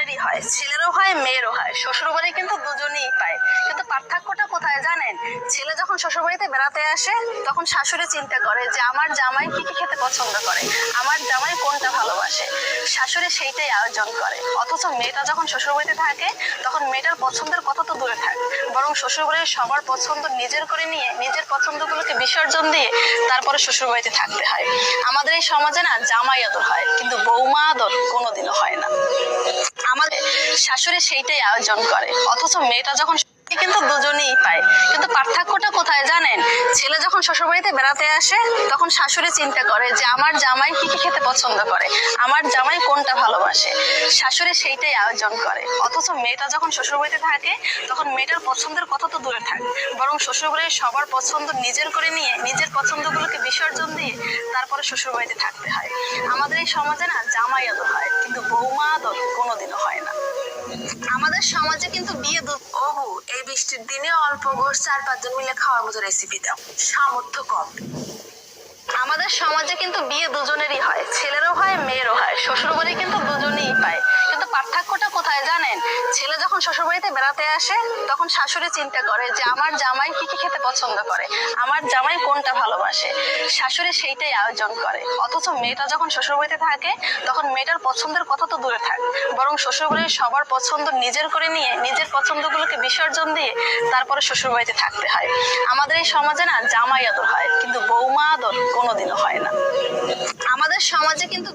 দুজনেরই হয়, ছেলেরও হয় মেয়েরও হয়, শ্বশুরবাড়ি কিন্তু দুজনেই পায়। কিন্তু পার্থক্যটা কোথায় জানেন? ছেলে যখন শ্বশুরবাড়িতে বেড়াতে আসে তখন শাশুড়ি চিন্তা করে যে আমার জামাই কি কি খেতে পছন্দ করে, আমার জামাই কোনটা ভালোবাসে, শাশুড়ি সেইটাই আয়োজন করে। অথচ মেয়েটা যখন শ্বশুরবাড়িতে থাকে তখন মেয়েটার পছন্দের কথা তো দূরে থাক, বরং শ্বশুরবাড়ির সবার পছন্দ নিজের করে নিয়ে নিজের পছন্দগুলোকে বিসর্জন দিয়ে তারপরে শ্বশুরবাড়িতে থাকতে হয়। আমাদের এই সমাজে না জামাই আদর হয় কিন্তু বৌমা আদর কোনোদিনও হয় না। আমাদের শাশুড়ি সেইটাই আয়োজন করে, অথচ মেয়েটা যখন কিন্তু দুজনেই পায়। কিন্তু পার্থক্যটা কোথায় জানেন? ছেলে যখন শ্বশুরবাড়িতে বেড়াতে আসে তখন শাশুড়ি চিন্তা করে যে আমার জামাই কি কি খেতে পছন্দ করে, আমার জামাই কোনটা ভালোবাসে, শাশুড়ি সেইটাই আয়োজন করে। অথচ মেয়েটা যখন শ্বশুরবাড়িতে থাকে তখন মেয়েটার পছন্দের কথা তো দূরে থাকে, বরং শ্বশুরবাড়ির সবার পছন্দ নিজের করে নিয়ে নিজের পছন্দগুলোকে বিসর্জন দিয়ে তারপরে শ্বশুরবাড়িতে থাকতে হয়। আমাদের এই সমাজে না জামাই আদর হয় কিন্তু বৌমা আদর কোনোদিনও হয় না। আমাদের সমাজে কিন্তু বিয়ে ওহো, এই বৃষ্টির দিনে অল্প গোশ 4-5 জন মিলে খাওয়ার মতো রেসিপি দাও, সামর্থ্য কম। আমাদের সমাজে কিন্তু বিয়ে দুজনেরই হয়, ছেলেরও হয় মেয়েরও হয়, শ্বশুরবাড়ি কিন্তু দুজনেই পায়। কিন্তু পার্থক্যটা কোথায় জানেন? ছেলে যখন শ্বশুরবাড়িতে বেড়াতে আসে তখন শাশুড়ি চিন্তা করে যে আমার জামাই কি কি খেতে পছন্দ করে, আমার জামাই কোনটা ভালোবাসে, শাশুড়ি সেইটাই আয়োজন করে। অথচ মেয়েটা যখন শ্বশুরবাড়িতে থাকে তখন মেয়েটার পছন্দের কথা তো দূরে থাক, বরং শ্বশুরবাড়ির সবার পছন্দ নিজের করে নিয়ে নিজের পছন্দগুলোকে বিসর্জন দিয়ে তারপরে শ্বশুরবাড়িতে থাকতে হয়। আমাদের এই সমাজে না জামাই আদর হয় কিন্তু বৌমা আদর কোনোদিনও হয় না। আমাদের সমাজে কিন্তু